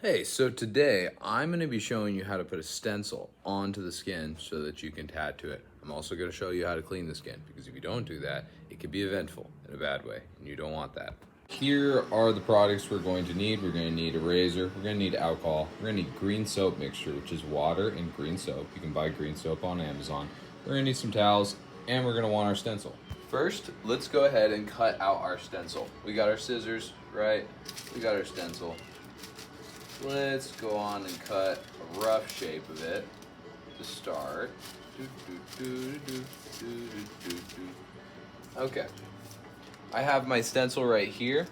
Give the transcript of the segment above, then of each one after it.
Hey, so today I'm going to be showing you how to put a stencil onto the skin so that you can tattoo it. I'm also going to show you how to clean the skin because if you don't do that, it can be eventful in a bad way and you don't want that. Here are the products we're going to need. We're going to need a razor, we're going to need alcohol, we're going to need green soap mixture, which is water and green soap. You can buy green soap on Amazon. We're going to need some towels and we're going to want our stencil. First, let's go ahead and cut out our stencil. We got our scissors, right? We got our stencil. Let's go on and cut a rough shape of it to start. Okay, I have my stencil right here.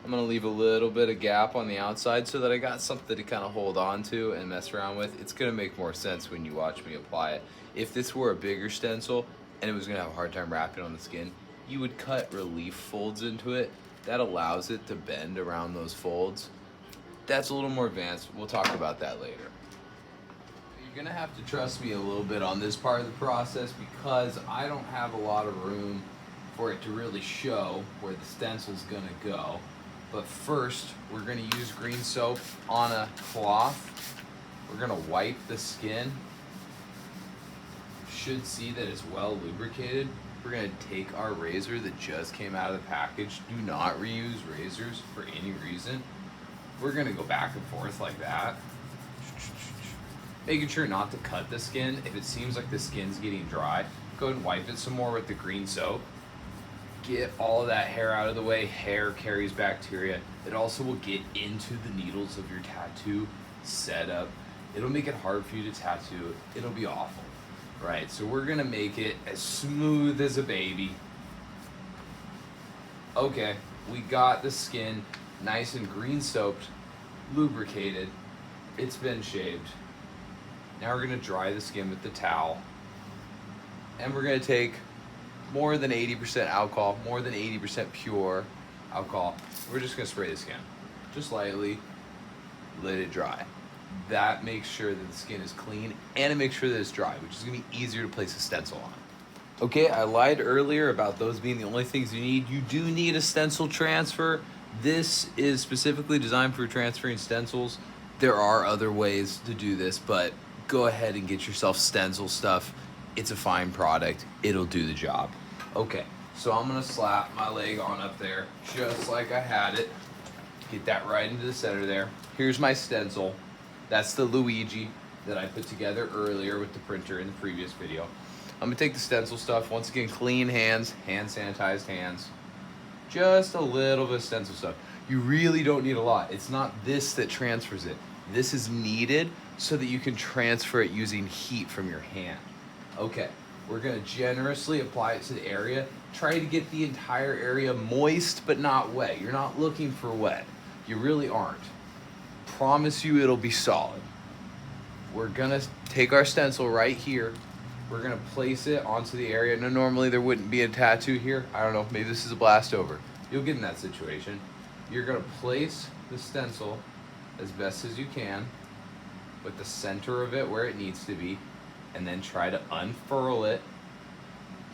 I'm gonna leave a little bit of gap on the outside so that I got something to kind of hold on to and mess around with. It's gonna make more sense when you watch me apply it. If this were a bigger stencil and it was gonna have a hard time wrapping on the skin, you would cut relief folds into it. That allows it to bend around those folds. That's a little more advanced. We'll talk about that later. You're gonna have to trust me a little bit on this part of the process because I don't have a lot of room for it to really show where the stencil's gonna go. But first, we're gonna use green soap on a cloth. We're gonna wipe the skin. You should see that it's well lubricated. We're gonna take our razor that just came out of the package. Do not reuse razors for any reason. We're gonna go back and forth like that. Making sure not to cut the skin. If it seems like the skin's getting dry, go ahead and wipe it some more with the green soap. Get all of that hair out of the way. Hair carries bacteria. It also will get into the needles of your tattoo setup. It'll make it hard for you to tattoo. It'll be awful, right? So we're gonna make it as smooth as a baby. Okay, we got the skin nice and green soaped, lubricated. It's been shaved. Now we're gonna dry the skin with the towel. And we're gonna take more than 80% alcohol, more than 80% pure alcohol. We're just gonna spray the skin, just lightly, let it dry. That makes sure that the skin is clean and it makes sure that it's dry, which is gonna be easier to place a stencil on. Okay, I lied earlier about those being the only things you need. You do need a stencil transfer. This is specifically designed for transferring stencils. There are other ways to do this, but go ahead and get yourself stencil stuff. It's a fine product. It'll do the job. Okay, so I'm gonna slap my leg on up there just like I had it. Get that right into the center there. Here's my stencil. That's the Luigi that I put together earlier with the printer in the previous video. I'm gonna take the stencil stuff. Once again, clean hands, hand sanitized hands. Just a little bit of stencil stuff. You really don't need a lot. It's not this that transfers it. This is needed so that you can transfer it using heat from your hand. Okay, we're gonna generously apply it to the area. Try to get the entire area moist but not wet. You're not looking for wet. You really aren't. Promise you it'll be solid. We're gonna take our stencil right here. We're gonna place it onto the area. Now, normally there wouldn't be a tattoo here. I don't know, maybe this is a blast over. You'll get in that situation. You're gonna place the stencil as best as you can with the center of it where it needs to be, and then try to unfurl it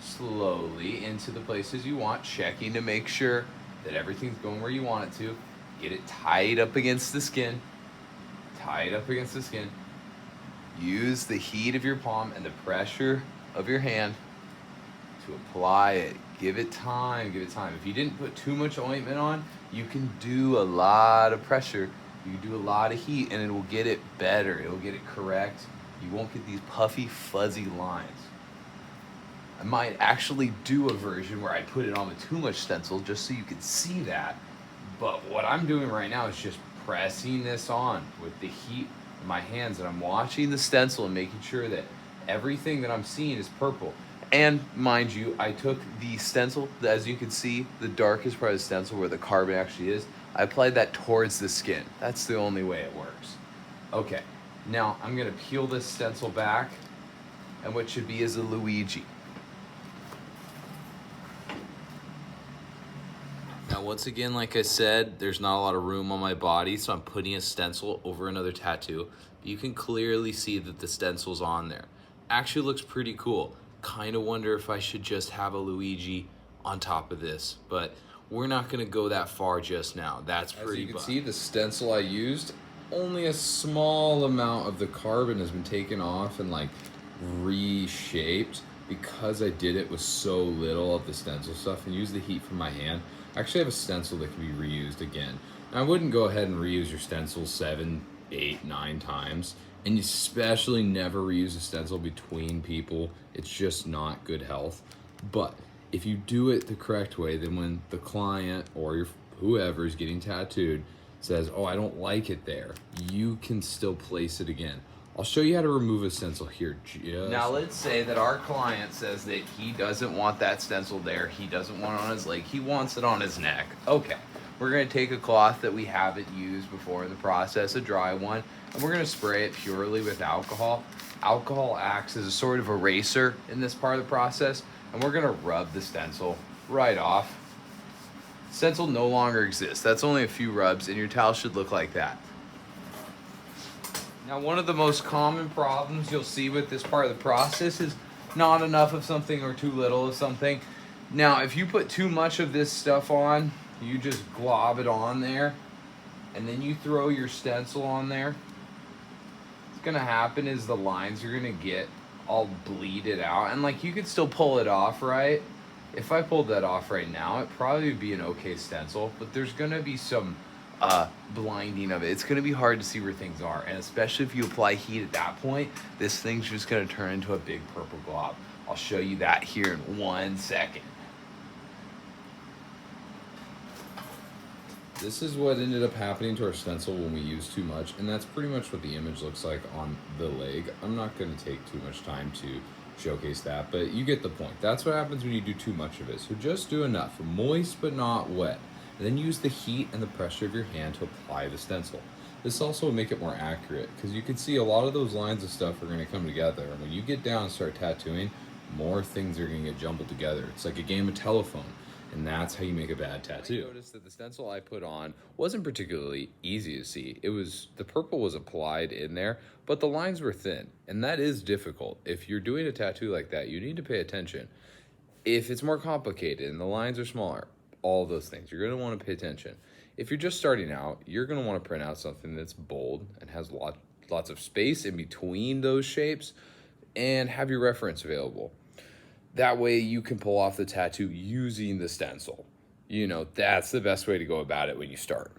slowly into the places you want, checking to make sure that everything's going where you want it to. Get it tight up against the skin. Tight up against the skin. Use the heat of your palm and the pressure of your hand to apply it. Give it time, give it time. If you didn't put too much ointment on, you can do a lot of pressure. You can do a lot of heat and it will get it better. It will get it correct. You won't get these puffy, fuzzy lines. I might actually do a version where I put it on with too much stencil just so you can see that. But what I'm doing right now is just pressing this on with the heat in my hands, and I'm watching the stencil and making sure that everything that I'm seeing is purple. And mind you, I took the stencil, as you can see, the darkest part of the stencil where the carbon actually is, I applied that towards the skin. That's the only way it works. Okay, now I'm gonna peel this stencil back, and what should be is a Luigi. Now, once again, like I said, there's not a lot of room on my body, so I'm putting a stencil over another tattoo. You can clearly see that the stencil's on there. Actually looks pretty cool. Kind of wonder if I should just have a Luigi on top of this, but we're not gonna go that far just now. That's pretty. As you can see, the stencil I used only a small amount of the carbon has been taken off and like reshaped because I did it with so little of the stencil stuff and used the heat from my hand. I actually have a stencil that can be reused again. Now, I wouldn't go ahead and reuse your stencil 7, 8, 9 times, and you especially never reuse a stencil between people. It's just not good health. But if you do it the correct way, then when the client or your whoever is getting tattooed says, "Oh, I don't like it there," you can still place it again. I'll show you how to remove a stencil here. Now let's say that our client says that he doesn't want that stencil there. He doesn't want it on his leg. He wants it on his neck. Okay, we're gonna take a cloth that we haven't used before in the process, a dry one, and we're gonna spray it purely with alcohol. Alcohol acts as a sort of eraser in this part of the process, and we're gonna rub the stencil right off. Stencil no longer exists. That's only a few rubs, and your towel should look like that. Now, one of the most common problems you'll see with this part of the process is not enough of something or too little of something. Now, if you put too much of this stuff on, you just glob it on there, and then you throw your stencil on there. What's gonna happen is the lines are gonna get all bleeded out, and like you could still pull it off, right? If I pulled that off right now, it probably would be an okay stencil, but there's gonna be some blinding of it. It's gonna be hard to see where things are, and especially if you apply heat at that point, this thing's just gonna turn into a big purple glob. I'll show you that here in 1 second. This is what ended up happening to our stencil when we used too much, and that's pretty much what the image looks like on the leg. I'm not going to take too much time to showcase that, but you get the point. That's what happens when you do too much of it. So just do enough, moist but not wet, and then use the heat and the pressure of your hand to apply the stencil. This also will make it more accurate, because you can see a lot of those lines of stuff are going to come together, and when you get down and start tattooing, more things are going to get jumbled together. It's like a game of telephone. And that's how you make a bad tattoo. I noticed that the stencil I put on wasn't particularly easy to see. The purple was applied in there, but the lines were thin, and that is difficult. If you're doing a tattoo like that, you need to pay attention. If it's more complicated and the lines are smaller, all those things, you're gonna wanna pay attention. If you're just starting out, you're gonna wanna print out something that's bold and has lots of space in between those shapes, and have your reference available. That way you can pull off the tattoo using the stencil. That's the best way to go about it when you start.